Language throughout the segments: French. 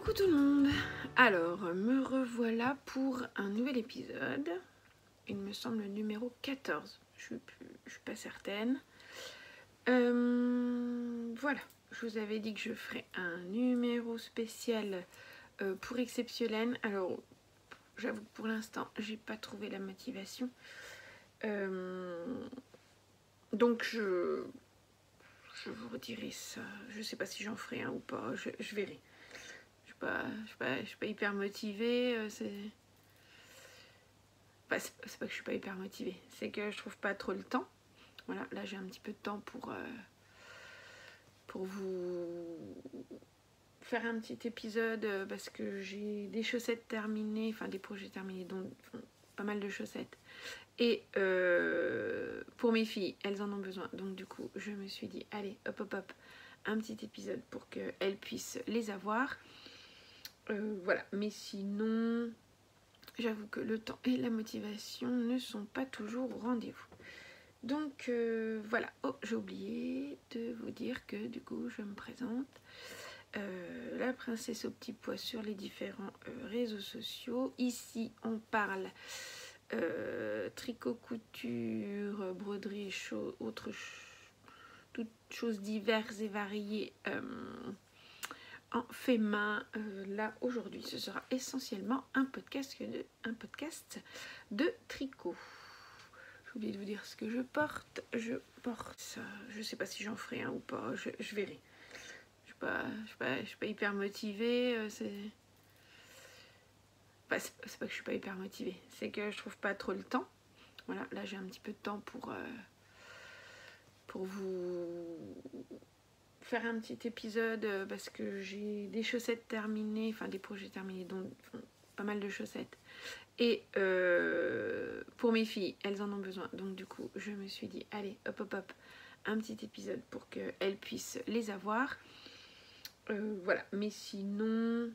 Coucou tout le monde. Alors, me revoilà pour un nouvel épisode. Il me semble le numéro 14. Je suis pas certaine. Voilà, je vous avais dit que je ferais un numéro spécial pour Exceptionnel. Alors, j'avoue que pour l'instant, j'ai pas trouvé la motivation. Donc, je vous redirai ça. Je sais pas si j'en ferai un ou pas. Je verrai. Je suis pas hyper motivée. C'est pas que je suis pas hyper motivée. C'est que je trouve pas trop le temps. Voilà, là j'ai un petit peu de temps pour vous faire un petit épisode parce que j'ai des chaussettes terminées, enfin des projets terminés, dont pas mal de chaussettes. Et pour mes filles, elles en ont besoin. Donc du coup, je me suis dit, allez, hop, hop, hop, un petit épisode pour qu'elles puissent les avoir. Voilà, mais sinon, j'avoue que le temps et la motivation ne sont pas toujours au rendez-vous. Donc voilà, oh j'ai oublié de vous dire que du coup je me présente, la princesse au petit pois sur les différents réseaux sociaux. Ici on parle tricot, couture, broderie, toutes choses diverses et variées en fait main. Là aujourd'hui ce sera essentiellement un podcast de tricot. J'ai oublié de vous dire ce que je porte. Je porte ça. Je sais pas si j'en ferai un ou pas. Je verrai. Je suis pas hyper motivée. C'est pas que je suis pas hyper motivée. C'est que je trouve pas trop le temps. Voilà, là j'ai un petit peu de temps pour vous faire un petit épisode parce que j'ai des chaussettes terminées, enfin des projets terminés, dont pas mal de chaussettes. Et pour mes filles, elles en ont besoin. Donc du coup, je me suis dit, allez, hop, hop, hop, un petit épisode pour qu'elles puissent les avoir. Voilà, mais sinon,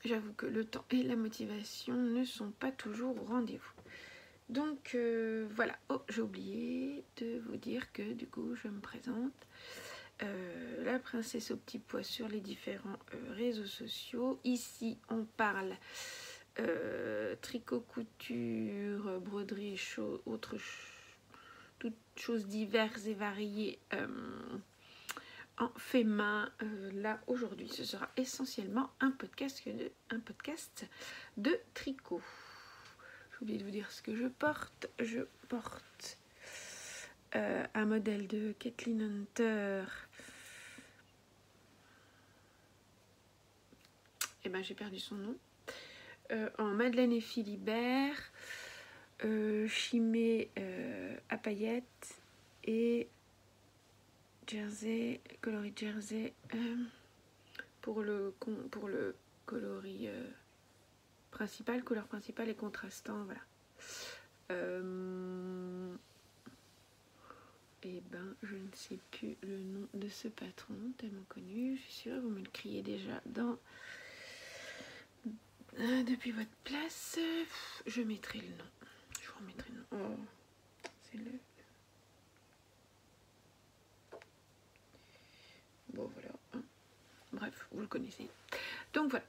j'avoue que le temps et la motivation ne sont pas toujours au rendez-vous. Donc voilà, oh j'ai oublié de vous dire que du coup je me présente, la princesse au petit pois sur les différents réseaux sociaux. Ici on parle tricot, couture, broderie, toutes choses diverses et variées en fait main. Là aujourd'hui ce sera essentiellement un podcast de tricot. J'ai oublié de vous dire ce que je porte. Je porte un modèle de Kathleen Hunter. Et ben j'ai perdu son nom. En Madeleine et Philibert, chimée à paillettes et jersey, coloris jersey pour le coloris principal, couleur principale et contrastant, voilà. Et ben je ne sais plus le nom de ce patron tellement connu. Je suis sûre vous me le criez déjà depuis votre place. Je mettrai le nom. Je vous remettrai le nom. Oh, c'est le... Bon voilà. Bref, vous le connaissez. Donc voilà.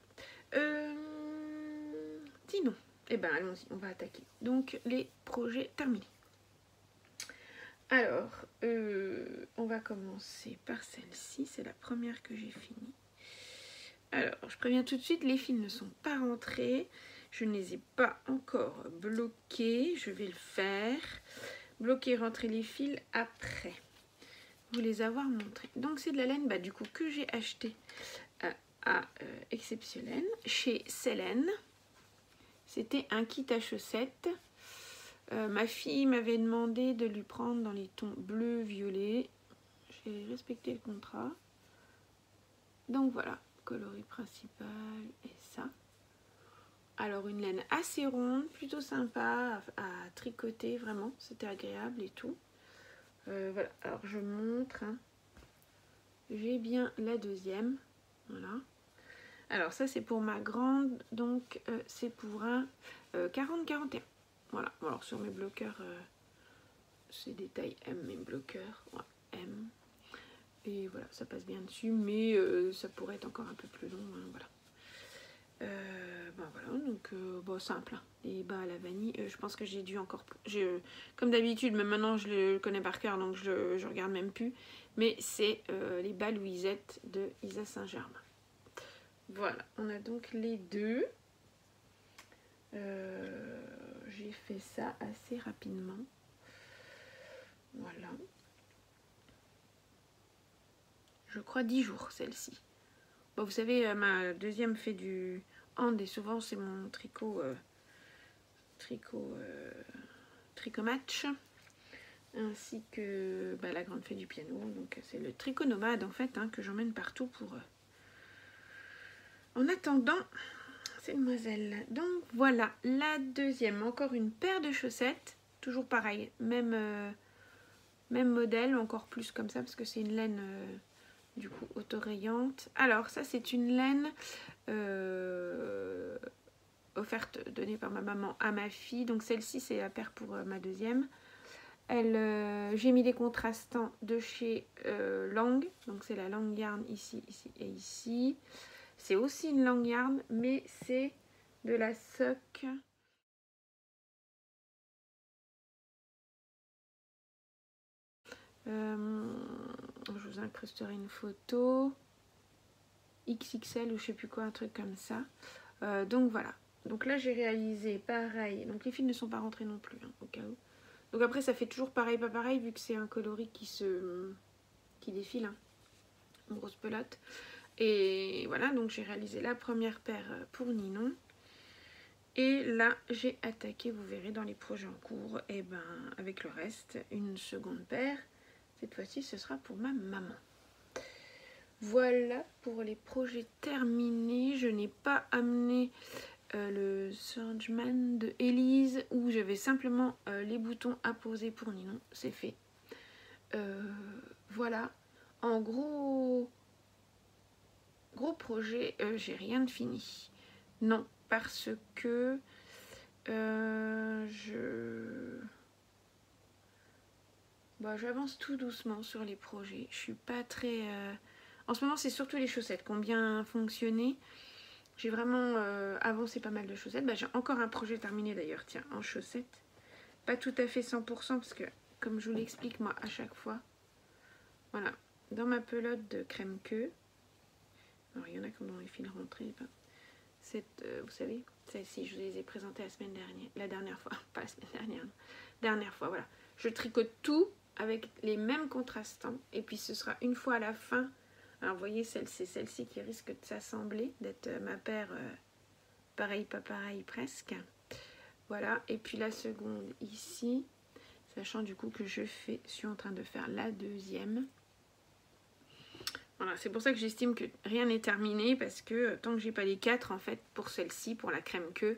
Sinon, eh ben allons-y, on va attaquer. Donc les projets terminés. Alors, on va commencer par celle-ci. C'est la première que j'ai finie. Alors, je préviens tout de suite, les fils ne sont pas rentrés. Je ne les ai pas encore bloqués. Je vais le faire. Bloquer, rentrer les fils après. Vous les avoir montrés. Donc, c'est de la laine du coup que j'ai acheté à Exceptionnel chez Célène. C'était un kit à chaussettes. Ma fille m'avait demandé de lui prendre dans les tons bleu, violet. J'ai respecté le contrat. Donc voilà, coloris principal et ça. Alors une laine assez ronde, plutôt sympa à tricoter, vraiment, c'était agréable et tout. Voilà, alors je montre. J'ai bien la deuxième, voilà. Alors ça c'est pour ma grande, donc c'est pour un 40-41. Voilà, bon, alors sur mes bloqueurs, c'est des tailles M, mes bloqueurs, ouais, M. Et voilà, ça passe bien dessus, mais ça pourrait être encore un peu plus long, hein, voilà. Ben voilà, donc bon, simple, hein. Les bas à la vanille, je pense que j'ai dû encore... comme d'habitude, mais maintenant je le connais par cœur, donc je regarde même plus. Mais c'est les bas Louisette de Isa Saint-Germain. Voilà, on a donc les deux. J'ai fait ça assez rapidement. Voilà. Je crois 10 jours, celle-ci. Bon, vous savez, ma deuxième fait du hand et souvent c'est mon tricot tricot match, ainsi que la grande fait du piano. Donc c'est le tricot nomade en fait, hein, que j'emmène partout pour en attendant ces demoiselles. Donc voilà la deuxième, encore une paire de chaussettes, toujours pareil, même modèle, encore plus comme ça parce que c'est une laine du coup autorayante. Alors ça c'est une laine offerte, donnée par ma maman à ma fille. Donc celle-ci c'est la paire pour ma deuxième. J'ai mis des contrastants de chez Lang. Donc c'est la Lang Yarn ici, ici et ici. C'est aussi une Lang Yarn, mais c'est de la sock. Je vous incrusterai une photo. XXL ou je sais plus quoi, un truc comme ça. Donc voilà. Donc là j'ai réalisé pareil. Donc les fils ne sont pas rentrés non plus, hein, au cas où. Donc après ça fait toujours pareil, pas pareil, vu que c'est un coloris qui défile, hein, une grosse pelote. Et voilà, donc j'ai réalisé la première paire pour Ninon. Et là j'ai attaqué, vous verrez dans les projets en cours, et ben avec le reste, une seconde paire. Cette fois-ci ce sera pour ma maman. Voilà pour les projets terminés. Je n'ai pas amené le Surgeman de Elise où j'avais simplement les boutons à poser pour Ninon. C'est fait. Voilà. En gros projet, j'ai rien de fini. Non, parce que j'avance tout doucement sur les projets. Je suis pas très... En ce moment, c'est surtout les chaussettes qui ont bien fonctionné. J'ai vraiment avancé pas mal de chaussettes. J'ai encore un projet terminé d'ailleurs, tiens, en chaussettes. Pas tout à fait 100% parce que, comme je vous l'explique moi à chaque fois, voilà, dans ma pelote de crème queue, alors il y en a qui ont les fils rentrés, vous savez, celle-ci, je vous les ai présentées la dernière fois, pas la semaine dernière fois, voilà. Je tricote tout avec les mêmes contrastants et puis ce sera une fois à la fin. Alors vous voyez, c'est celle-ci qui risque de s'assembler, d'être ma paire pareil, pas pareil presque. Voilà, et puis la seconde ici, sachant du coup que je suis en train de faire la deuxième. Voilà, c'est pour ça que j'estime que rien n'est terminé, parce que tant que j'ai pas les 4 en fait pour celle-ci, pour la crème queue,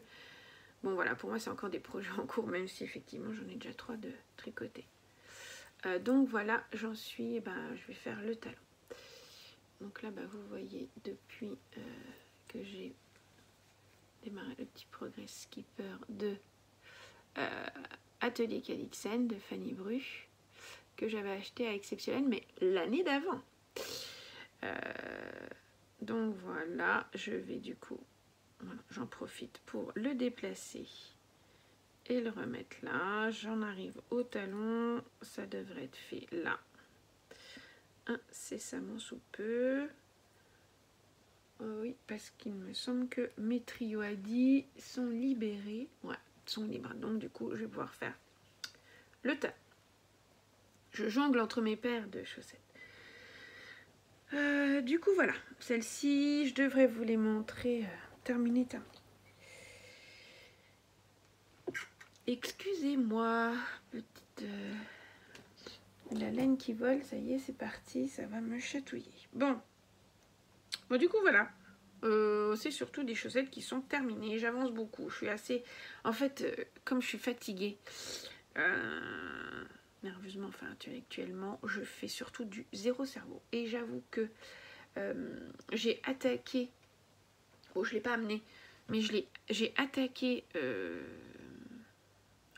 bon voilà, pour moi c'est encore des projets en cours, même si effectivement j'en ai déjà 3 de tricoter. Donc voilà, j'en suis, je vais faire le talon. Donc là, vous voyez depuis que j'ai démarré le petit progrès skipper de Atelier Calixen de Fanny Bru, que j'avais acheté à Exceptionnel, mais l'année d'avant. Donc voilà, je vais du coup, voilà, j'en profite pour le déplacer et le remettre là. J'en arrive au talon, ça devrait être fait là, incessamment sous peu. Oui, parce qu'il me semble que mes trios à 10 sont libérés. Ouais, sont libres. Donc du coup, je vais pouvoir faire le talon. Je jongle entre mes paires de chaussettes. Du coup, voilà. Celle-ci, je devrais vous les montrer terminées. Excusez-moi, petite... la laine qui vole, ça y est, c'est parti. Ça va me chatouiller. Bon, du coup, voilà. C'est surtout des chaussettes qui sont terminées. J'avance beaucoup. Je suis assez... En fait, comme je suis fatiguée, nerveusement, enfin intellectuellement, je fais surtout du zéro cerveau. Et j'avoue que j'ai attaqué... Bon, je ne l'ai pas amené, mais j'ai attaqué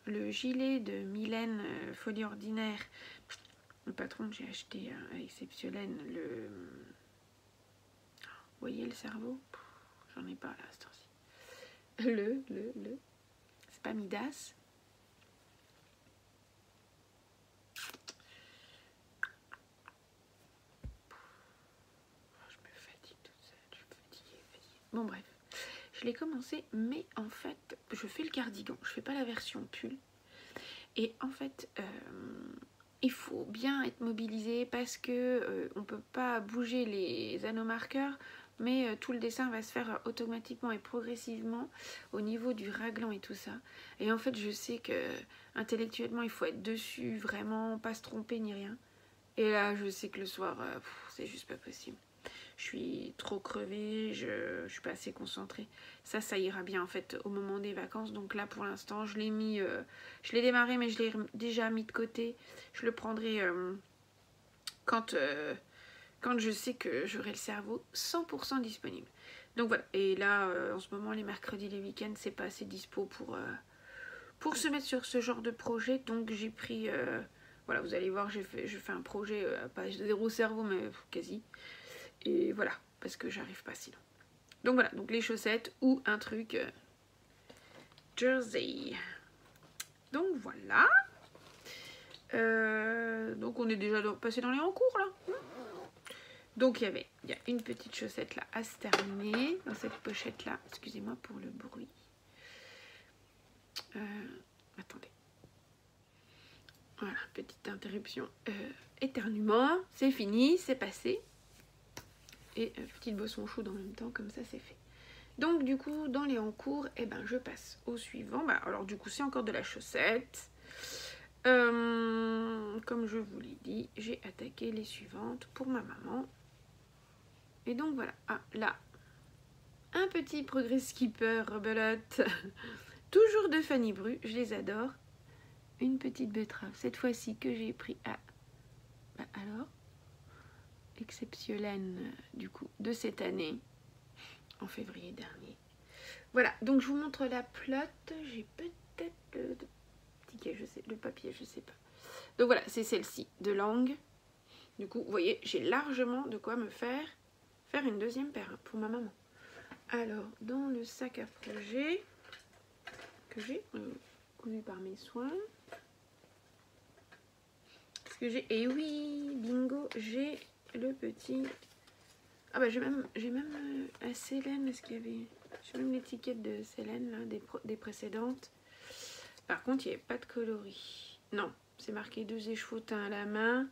le gilet de Mylène Folie Ordinaire. Le patron que j'ai acheté à Exceptionnel, le... Vous voyez le cerveau? j'en ai pas là à cette heure-ci. C'est pas Midas. Je me fatigue toute seule, je suis fatiguée. Bon bref, je l'ai commencé, mais en fait, je fais le cardigan, je fais pas la version pull. Et en fait, il faut bien être mobilisé parce que on peut pas bouger les anneaux marqueurs, mais tout le dessin va se faire automatiquement et progressivement au niveau du raglan et tout ça. Et en fait, je sais que intellectuellement, il faut être dessus, vraiment, pas se tromper ni rien. Et là, je sais que le soir, c'est juste pas possible. Je suis trop crevée, je suis pas assez concentrée. Ça ira bien en fait au moment des vacances. Donc là pour l'instant je l'ai mis, je l'ai démarré mais je l'ai déjà mis de côté. Je le prendrai quand je sais que j'aurai le cerveau 100% disponible. Donc voilà, et là en ce moment les mercredis, les week-ends c'est pas assez dispo pour se mettre sur ce genre de projet. Donc j'ai pris, voilà vous allez voir je fais un projet, pas zéro cerveau mais quasi. Et voilà, parce que j'arrive pas sinon. Donc voilà, donc les chaussettes ou un truc jersey. Donc voilà. Donc on est déjà passé dans les en-cours là. Donc il y a une petite chaussette là à se terminer dans cette pochette là. Excusez-moi pour le bruit. Attendez. Voilà, petite interruption. Éternuement, c'est fini, c'est passé. Et petite boisson chaude en même temps, comme ça c'est fait. Donc du coup, dans les en cours, eh ben, je passe au suivant. Bah, alors du coup, c'est encore de la chaussette. Comme je vous l'ai dit, j'ai attaqué les suivantes pour ma maman. Et donc voilà. Ah, là, un petit progrès skipper rebelote. Toujours de Fanny Bru, je les adore. Une petite betterave, cette fois-ci que j'ai pris à... Bah alors, Exceptionnelle du coup, de cette année. En février dernier. Voilà, donc je vous montre la plotte. J'ai peut-être le ticket, le papier, je sais pas. Donc voilà, c'est celle-ci, de langue. Du coup, vous voyez, j'ai largement de quoi me faire une deuxième paire pour ma maman. Alors, dans le sac à projet que j'ai cousu par mes soins. Ce que j'ai, et oui, bingo, j'ai le petit... Ah bah j'ai même la Célène, est-ce qu'il y avait... J'ai même l'étiquette de Célène, là, des précédentes. Par contre, il n'y avait pas de coloris. Non, c'est marqué 2 écheveaux-teints à la main.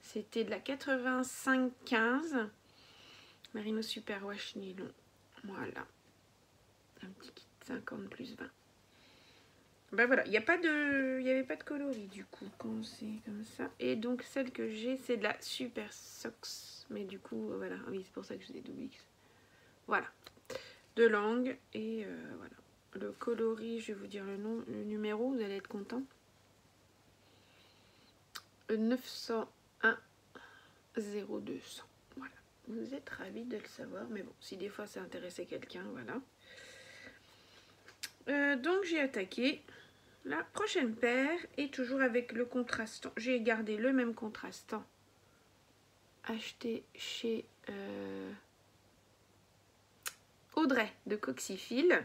C'était de la 85-15. Merino Super Wash Nylon. Voilà. Un petit kit 50 plus 20. Ben voilà, il n'y avait pas de coloris du coup quand c'est comme ça. Et donc celle que j'ai, c'est de la Super Socks. Mais du coup, voilà, oui, c'est pour ça que j'ai des double X. Voilà, de langue et voilà. Le coloris, je vais vous dire le nom, le numéro, vous allez être content. 901 0200. Voilà, vous êtes ravis de le savoir, mais bon, si des fois ça intéressait quelqu'un, voilà. Donc j'ai attaqué la prochaine paire et toujours avec le contrastant. J'ai gardé le même contrastant acheté chez Audrey de Coxyphile.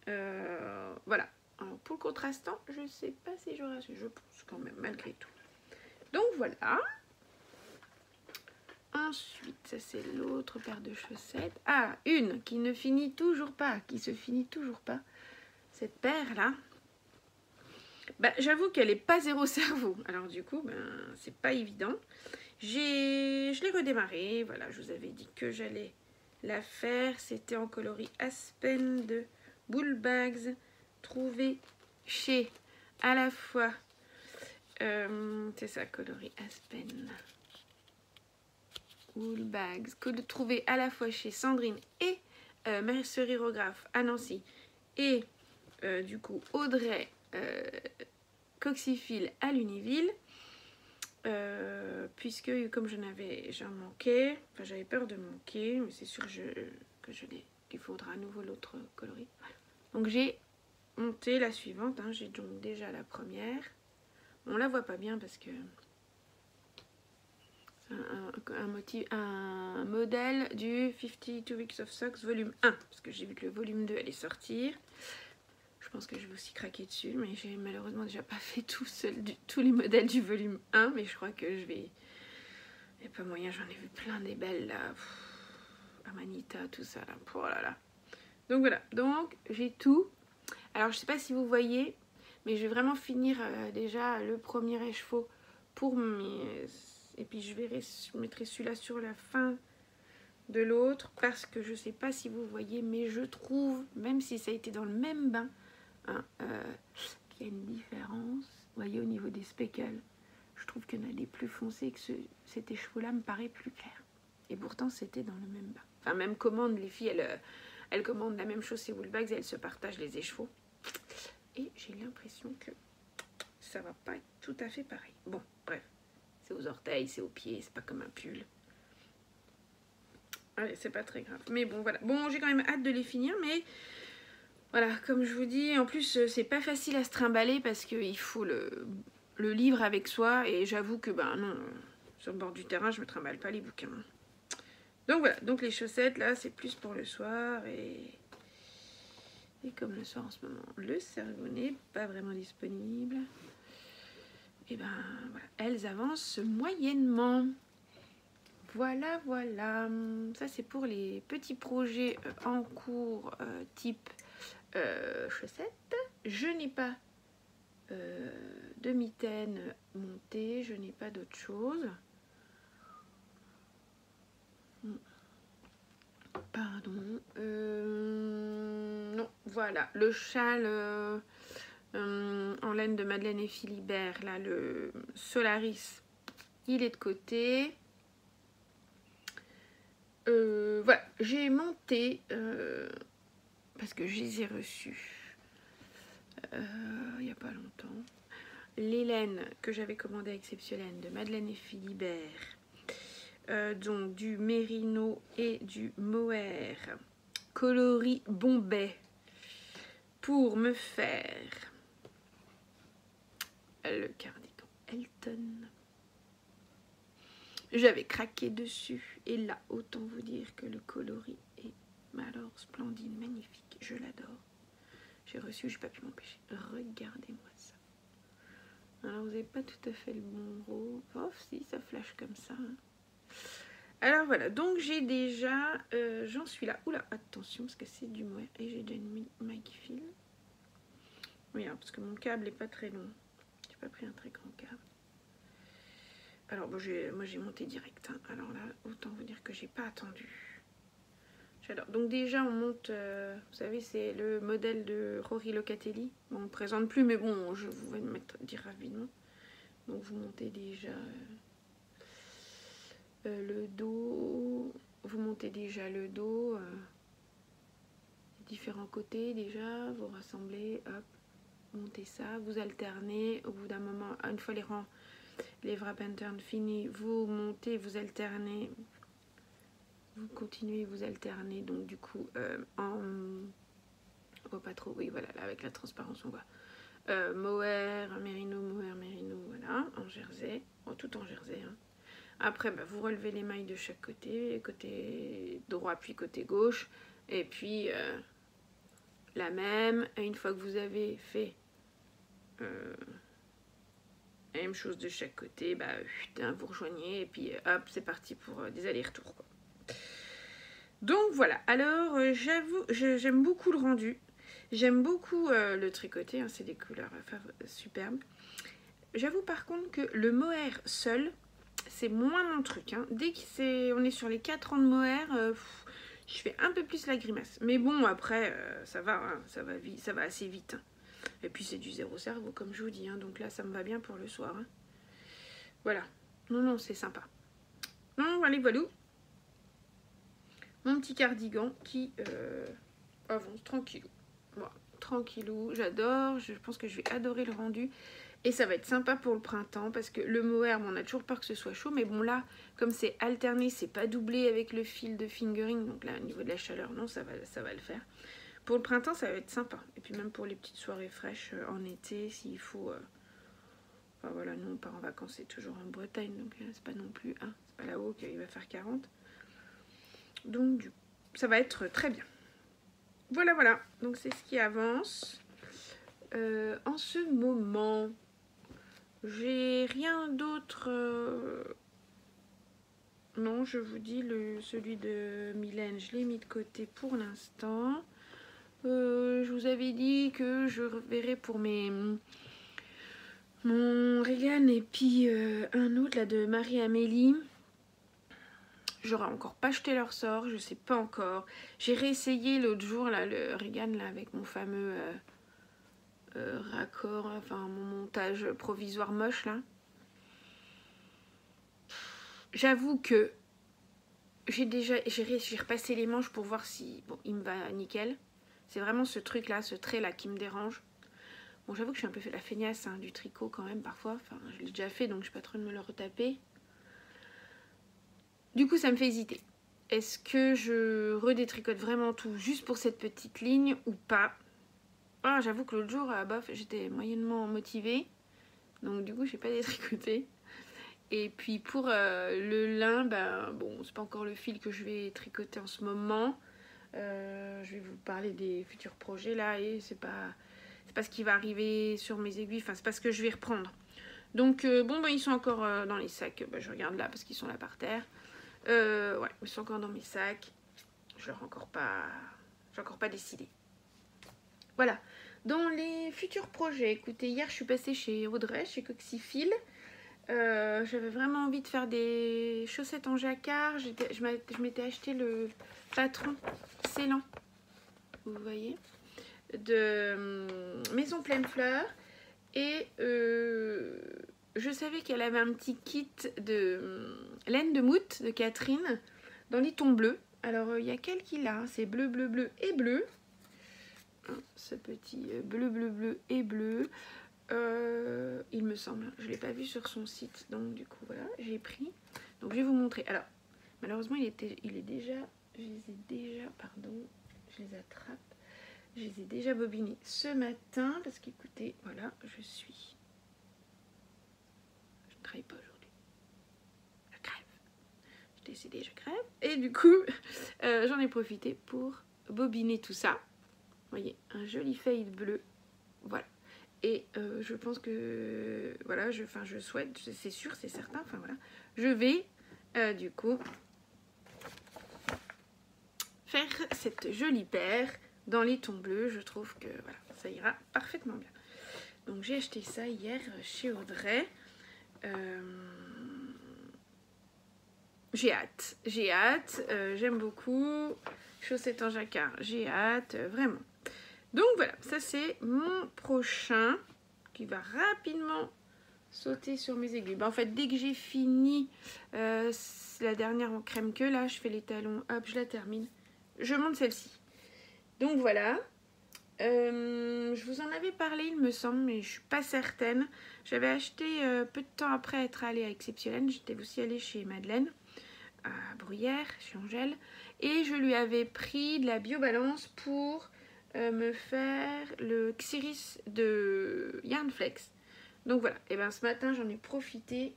Voilà. Alors pour le contrastant, je sais pas si j'aurai assez, je pense quand même malgré tout. Donc voilà. Ensuite, ça c'est l'autre paire de chaussettes. Ah, une qui ne finit toujours pas, qui se finit toujours pas. Cette paire là. Bah, j'avoue qu'elle est pas zéro cerveau. Alors du coup, ben, c'est pas évident. Je l'ai redémarré. Voilà, je vous avais dit que j'allais la faire. C'était en coloris Aspen de Bullbags, trouvé chez à la fois... c'est ça, coloris Aspen. Bullbags, que de trouver à la fois chez Sandrine et merceryrographe à Nancy. Et du coup, Audrey... Coxyphile à l'Univille, puisque comme j'en manquais, enfin j'avais peur de manquer, mais c'est sûr qu'il faudra à nouveau l'autre coloris. Donc j'ai monté la suivante, hein, j'ai donc déjà la première. On la voit pas bien parce que un modèle du 52 Weeks of Socks volume 1. Parce que j'ai vu que le volume 2 allait sortir. Je pense que je vais aussi craquer dessus. Mais j'ai malheureusement déjà pas fait tous les modèles du volume 1. Mais je crois que je vais... Il n'y a pas moyen, j'en ai vu plein des belles là. Amanita, tout ça là. Oh là là. Donc voilà. Donc j'ai tout. Alors je sais pas si vous voyez. Mais je vais vraiment finir déjà le premier écheveau pour mes... Et puis je mettrai celui-là sur la fin de l'autre. Parce que je sais pas si vous voyez. Mais je trouve, même si ça a été dans le même bain, hein, qu'il y a une différence. Vous voyez au niveau des speckles. Je trouve qu'il y en a des plus foncés que cet écheveau-là me paraît plus clair. Et pourtant c'était dans le même bain. Enfin même commande, les filles, elles commandent la même chose chez Woolbags et elles se partagent les écheveaux. Et j'ai l'impression que ça va pas être tout à fait pareil. Bon, bref. C'est aux orteils, c'est aux pieds, c'est pas comme un pull. Allez, c'est pas très grave. Mais bon, voilà. Bon, j'ai quand même hâte de les finir, mais... Voilà, comme je vous dis, en plus, c'est pas facile à se trimballer parce qu'il faut le livre avec soi. Et j'avoue que, ben non, sur le bord du terrain, je me trimballe pas les bouquins. Donc voilà, donc les chaussettes, là, c'est plus pour le soir. Et comme le soir en ce moment, le cerveau n'est pas vraiment disponible. Et ben voilà, elles avancent moyennement. Voilà, voilà. Ça, c'est pour les petits projets en cours type chaussettes. Je n'ai pas de mitaine montée, je n'ai pas d'autre chose. Pardon. Non, voilà. Le châle en laine de Madeleine et Philibert, là, le Solaris, il est de côté. Voilà, j'ai monté parce que je les ai reçus il n'y a pas longtemps. Les laines que j'avais commandées avec Exceptionnelles de Madeleine et Philibert, donc du mérino et du mohair coloris Bombay pour me faire le cardigan Elton. J'avais craqué dessus et là, autant vous dire que le coloris est alors splendide, magnifique, je l'adore. J'ai reçu, j'ai pas pu m'empêcher. Regardez-moi ça. Alors vous n'avez pas tout à fait le bon rose. Oh si, ça flash comme ça. Hein. Alors voilà, donc j'ai déjà, j'en suis là. Oula, attention parce que c'est du mohair et j'ai déjà une Magfil. Oui, alors, parce que mon câble n'est pas très long. J'ai pas pris un très grand câble. Alors bon, moi j'ai monté direct. Hein. Alors là, autant vous dire que j'ai pas attendu. J'adore. Donc déjà on monte, vous savez, c'est le modèle de Rory Locatelli. Bon, on ne présente plus, mais bon, je vous vais le dire rapidement. Donc vous montez déjà le dos. Vous montez déjà le dos. Différents côtés déjà. Vous rassemblez, hop, montez ça. Vous alternez. Au bout d'un moment, une fois les wrap and turn finis, vous montez, vous alternez. Vous continuez, vous alternez, donc du coup, on voit pas trop, oui, voilà, là, avec la transparence, on voit mohair, mérino, voilà, en jersey, tout en jersey. Hein. Après, bah, vous relevez les mailles de chaque côté droit puis côté gauche, et puis la même, et une fois que vous avez fait la même chose de chaque côté, bah, vous rejoignez, et puis hop, c'est parti pour des allers-retours, quoi. Donc voilà, alors j'avoue, j'aime beaucoup le rendu, j'aime beaucoup le tricoté, hein, c'est des couleurs superbes. J'avoue par contre que le mohair seul, c'est moins mon truc. Hein. Dès qu'on est sur les 4 ans de mohair, je fais un peu plus la grimace. Mais bon, après, ça va, hein, ça va assez vite. Hein. Et puis c'est du zéro cerveau, comme je vous dis, hein, donc là, ça me va bien pour le soir. Hein. Voilà, non, c'est sympa. Non, allez, voilà. Mon petit cardigan qui avance tranquillou. Voilà, tranquillou, j'adore. Je pense que je vais adorer le rendu. Et ça va être sympa pour le printemps parce que le mohair, on a toujours peur que ce soit chaud. Mais bon là, comme c'est alterné, c'est pas doublé avec le fil de fingering. Donc là, au niveau de la chaleur, non, ça va le faire. Pour le printemps, ça va être sympa. Et puis même pour les petites soirées fraîches en été, s'il faut Enfin voilà, nous on part en vacances, c'est toujours en Bretagne, donc c'est pas non plus, hein, c'est pas là-haut qu'il va faire 40. Donc ça va être très bien. Voilà, voilà, donc c'est ce qui avance. En ce moment, j'ai rien d'autre. Non, je vous dis, celui de Mylène, je l'ai mis de côté pour l'instant. Je vous avais dit que je reverrai pour mon Regan et puis un autre là de Marie-Amélie. J'aurais encore pas jeté leur sort, je sais pas encore. J'ai réessayé l'autre jour là, le Regan là, avec mon fameux raccord, enfin mon montage provisoire moche là. J'avoue que j'ai repassé les manches pour voir si bon, il me va nickel. C'est vraiment ce truc là, ce trait là qui me dérange. Bon, j'avoue que je suis un peu fait la feignasse hein, du tricot quand même parfois. Enfin, je l'ai déjà fait donc je suis pas trop de me le retaper. Du coup, ça me fait hésiter. Est-ce que je redétricote vraiment tout juste pour cette petite ligne ou pas? Ah, j'avoue que l'autre jour, bof, j'étais moyennement motivée. Donc du coup, j'ai pas détricoté. Et puis pour le lin, ben, bon, c'est pas encore le fil que je vais tricoter en ce moment. Je vais vous parler des futurs projets là et c'est pas ce qui va arriver sur mes aiguilles. Enfin, c'est pas ce que je vais reprendre. Donc bon, ben, ils sont encore dans les sacs. Ben, je regarde là parce qu'ils sont là par terre. Ouais, ils sont encore dans mes sacs. Je n'ai encore pas décidé. Voilà. Dans les futurs projets, écoutez, hier je suis passée chez Audrey, chez Coxyphile. J'avais vraiment envie de faire des chaussettes en jacquard. Je m'étais acheté le patron Ceylan, vous voyez, de Maison Pleine Fleur. Et je savais qu'elle avait un petit kit de laine de moute de Catherine dans les tons bleus. Alors il y a quel qu'il a, c'est bleu, bleu, bleu et bleu. Ce petit bleu, bleu, bleu et bleu. Il me semble, je ne l'ai pas vu sur son site. Donc du coup voilà, j'ai pris. Donc je vais vous montrer. Alors malheureusement il est déjà, je les ai déjà, pardon, je les attrape. Je les ai déjà bobinés ce matin parce qu'écoutez, voilà, je ne travaille pas aujourd'hui. Je crève. J'ai décidé, je crève. Et du coup, j'en ai profité pour bobiner tout ça. Vous voyez, un joli fade bleu. Voilà. Et je pense que, voilà, je souhaite, c'est sûr, c'est certain, enfin voilà. Je vais, du coup, faire cette jolie paire dans les tons bleus. Je trouve que, voilà, ça ira parfaitement bien. Donc j'ai acheté ça hier chez Audrey. J'ai hâte, j'aime beaucoup. Chaussettes en jacquard, j'ai hâte, vraiment. Donc voilà, ça c'est mon prochain qui va rapidement sauter sur mes aiguilles. Ben, en fait, dès que j'ai fini la dernière en crème queue, là, je fais les talons, hop, je la termine. Je monte celle-ci. Donc voilà. Je vous en avais parlé, il me semble, mais je suis pas certaine. J'avais acheté peu de temps après être allée à Exceptionnelle. J'étais aussi allée chez Madeleine, à Bruyères, chez Angèle. Et je lui avais pris de la biobalance pour me faire le Xiris de Yarnflex. Donc voilà, et bien ce matin j'en ai profité.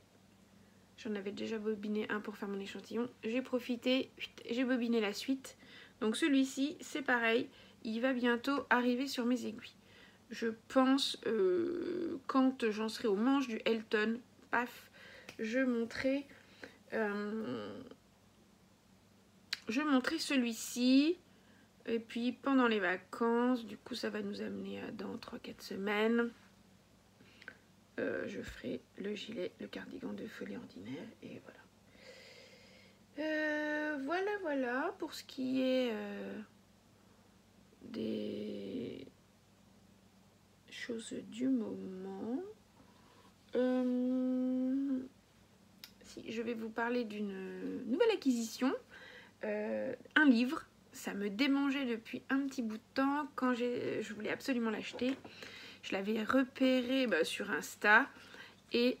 J'en avais déjà bobiné un pour faire mon échantillon. J'ai profité, j'ai bobiné la suite. Donc celui-ci, c'est pareil. Il va bientôt arriver sur mes aiguilles. Je pense quand j'en serai au manche du Elton, paf, je montrerai celui-ci. Et puis pendant les vacances, du coup ça va nous amener dans 3-4 semaines. Je ferai le gilet, le cardigan de folie ordinaire. Et voilà. Voilà pour ce qui est des choses du moment. Si, je vais vous parler d'une nouvelle acquisition. Un livre. Ça me démangeait depuis un petit bout de temps. Quand je voulais absolument l'acheter. Je l'avais repéré sur Insta. Et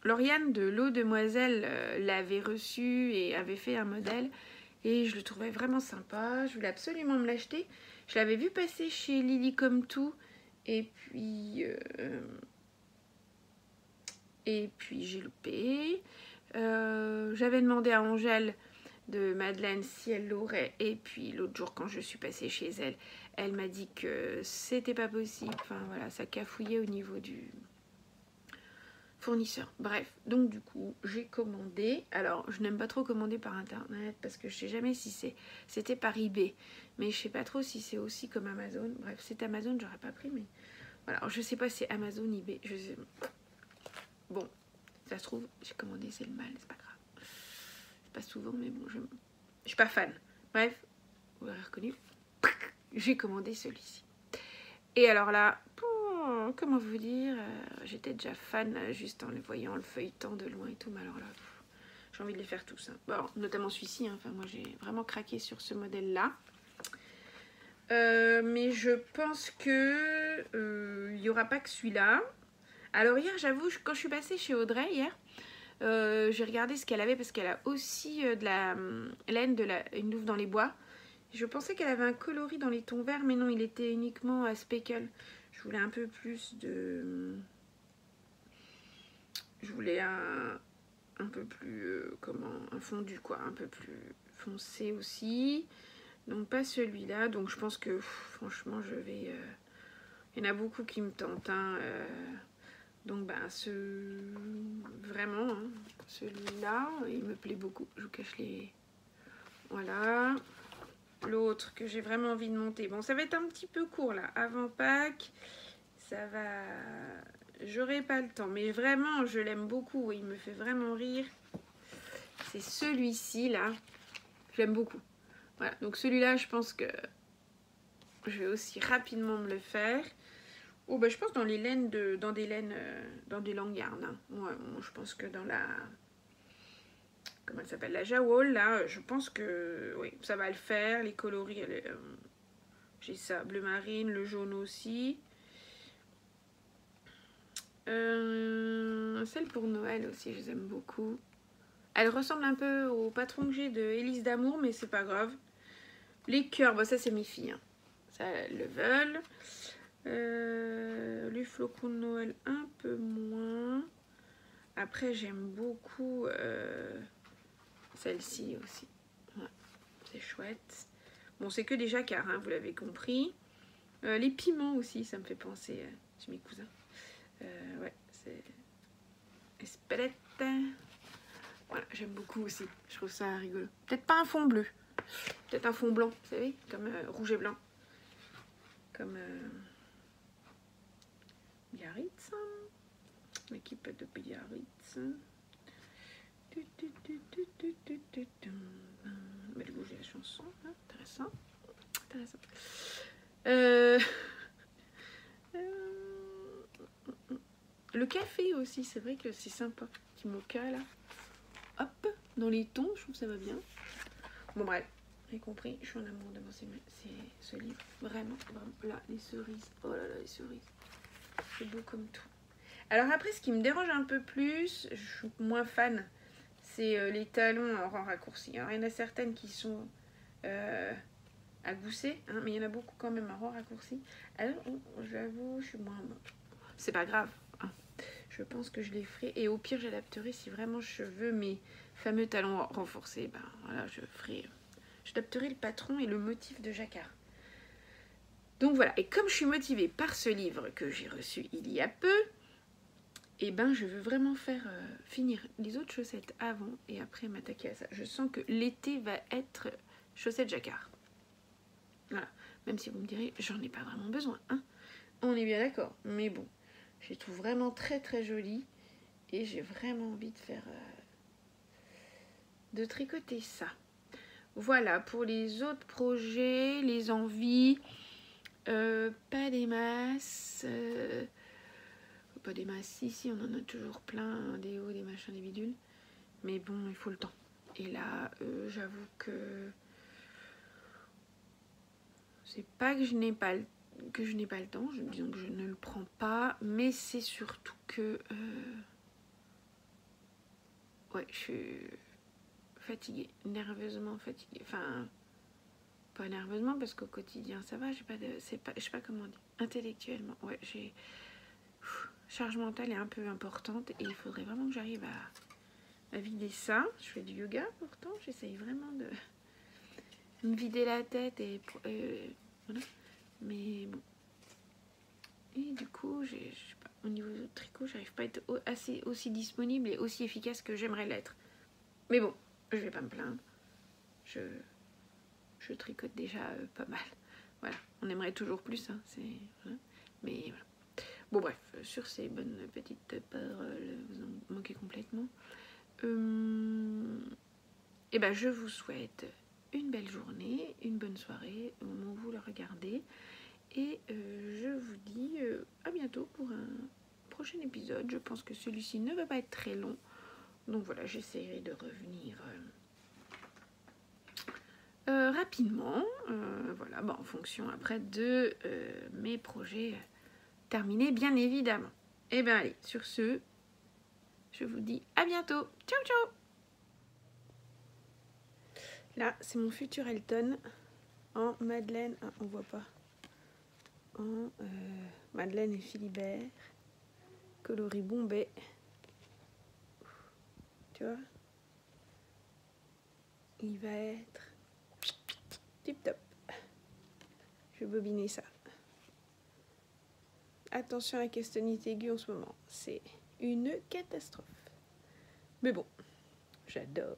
Lauriane de l'eau Demoiselle l'avait reçu et avait fait un modèle. Et je le trouvais vraiment sympa. Je voulais absolument me l'acheter. Je l'avais vu passer chez Lily Comme Tout. Et puis Et puis j'ai loupé. J'avais demandé à Angèle de Madeleine si elle l'aurait. Et puis l'autre jour quand je suis passée chez elle, elle m'a dit que c'était pas possible. Enfin voilà, ça cafouillait au niveau du fournisseur. Bref, donc du coup j'ai commandé. Alors je n'aime pas trop commander par internet parce que je sais jamais si c'était par eBay, mais je sais pas trop si c'est aussi comme Amazon. Bref, c'est Amazon, j'aurais pas pris, mais voilà. Alors, je sais pas si c'est Amazon, eBay, je sais. Bon, ça se trouve j'ai commandé, c'est le mal, c'est pas grave, c'est pas souvent, mais bon, je suis pas fan. Bref, vous l'aurez reconnu, j'ai commandé celui-ci. Et alors là, comment vous dire, j'étais déjà fan juste en les voyant, le feuilletant de loin et tout, mais alors là, j'ai envie de les faire tous. Hein. Bon, notamment celui-ci, hein. Enfin moi j'ai vraiment craqué sur ce modèle-là. Mais je pense que il n'y aura pas que celui-là. Alors hier, j'avoue, quand je suis passée chez Audrey hier, j'ai regardé ce qu'elle avait parce qu'elle a aussi de la laine, une louve dans les bois. Je pensais qu'elle avait un coloris dans les tons verts, mais non, il était uniquement à speckle. Je voulais un peu plus de... Je voulais un peu plus... un fondu, quoi. Un peu plus foncé aussi. Donc pas celui-là. Donc je pense que, franchement, je vais... Il y en a beaucoup qui me tentent. Hein, donc vraiment, hein, celui-là, il me plaît beaucoup. Je vous cache les... Voilà. L'autre que j'ai vraiment envie de monter. Bon, ça va être un petit peu court là. Avant Pâques, ça va... J'aurai pas le temps. Mais vraiment, je l'aime beaucoup. Il me fait vraiment rire. C'est celui-ci là. Je l'aime beaucoup. Voilà. Donc celui-là, je pense que je vais aussi rapidement me le faire. Oh, bah, je pense dans les laines dans des langarnes. Hein. Ouais, bon, je pense que dans la... Comment elle s'appelle? La Jawol, là, je pense que oui, ça va le faire. Les coloris, j'ai ça, bleu marine, le jaune aussi. Celle pour Noël aussi, je les aime beaucoup. Elle ressemble un peu au patron que j'ai de Élise d'amour, mais c'est pas grave. Les cœurs, bah ça c'est mes filles. Hein. Ça, elles le veulent. Les flocons de Noël, un peu moins. Après, j'aime beaucoup celle-ci aussi. Ouais, c'est chouette. Bon, c'est que des jacquards, hein, vous l'avez compris. Les piments aussi, ça me fait penser chez mes cousins. Ouais, c'est Espelette. Voilà, j'aime beaucoup aussi. Je trouve ça rigolo. Peut-être pas un fond bleu. Peut-être un fond blanc, vous savez, comme rouge et blanc. Comme Biarritz. L'équipe de Biarritz. Mais le bouger la chanson. Hein, intéressant. Intéressant. Le café aussi, c'est vrai que c'est sympa. Petit mocha là. Hop, dans les tons, je trouve que ça va bien. Bon bref, j'ai compris, je suis en amour devant ce livre. Vraiment, vraiment. Là, les cerises. Oh là là, les cerises. C'est beau comme tout. Alors après, ce qui me dérange un peu plus, je suis moins fan, c'est les talons en rang raccourci. Alors, il y en a certaines qui sont à gousset, hein, mais il y en a beaucoup quand même en rang raccourci. Alors, j'avoue, je suis moins... C'est pas grave. Hein. Je pense que je les ferai. Et au pire, j'adapterai si vraiment je veux mes fameux talons renforcés. Ben voilà, j'adapterai le patron et le motif de jacquard. Donc voilà. Et comme je suis motivée par ce livre que j'ai reçu il y a peu, et ben je veux vraiment finir les autres chaussettes avant et après m'attaquer à ça. Je sens que l'été va être chaussettes jacquard. Voilà. Même si vous me direz, j'en ai pas vraiment besoin. Hein. On est bien d'accord. Mais bon, je les trouve vraiment très très jolies. Et j'ai vraiment envie de faire... de tricoter ça. Voilà, pour les autres projets, les envies, pas des masses... pas des masses, si, on en a toujours plein, hein, des hauts, des machins, des bidules. Mais bon, il faut le temps. Et là, j'avoue que... c'est pas que je n'ai pas le temps, disons que je ne le prends pas, mais c'est surtout que... ouais, je suis fatiguée, nerveusement fatiguée. Enfin, pas nerveusement parce qu'au quotidien ça va, je sais pas comment dire. Intellectuellement, ouais, charge mentale est un peu importante et il faudrait vraiment que j'arrive à vider ça. Je fais du yoga pourtant, j'essaye vraiment de me vider la tête et voilà. Mais bon. Et du coup, je sais pas, au niveau du tricot, j'arrive pas à être aussi disponible et aussi efficace que j'aimerais l'être. Mais bon, je vais pas me plaindre. Je tricote déjà pas mal. Voilà, on aimerait toujours plus, hein, voilà. Mais voilà. Bon bref, sur ces bonnes petites paroles, vous en manquez complètement. Et ben je vous souhaite une belle journée, une bonne soirée au moment où vous le regardez. Et je vous dis à bientôt pour un prochain épisode. Je pense que celui-ci ne va pas être très long. Donc voilà, j'essaierai de revenir rapidement. Voilà, en fonction après de mes projets terminés, bien évidemment. Et bien allez, sur ce, je vous dis à bientôt. Ciao, ciao! Là, c'est mon futur Elton en Madeleine. Ah, on voit pas. En Madeleine et Philibert. Coloris Bombay. Tu vois? Il va être tip top. Je vais bobiner ça. Attention à la castanite aiguë en ce moment. C'est une catastrophe. Mais bon, j'adore.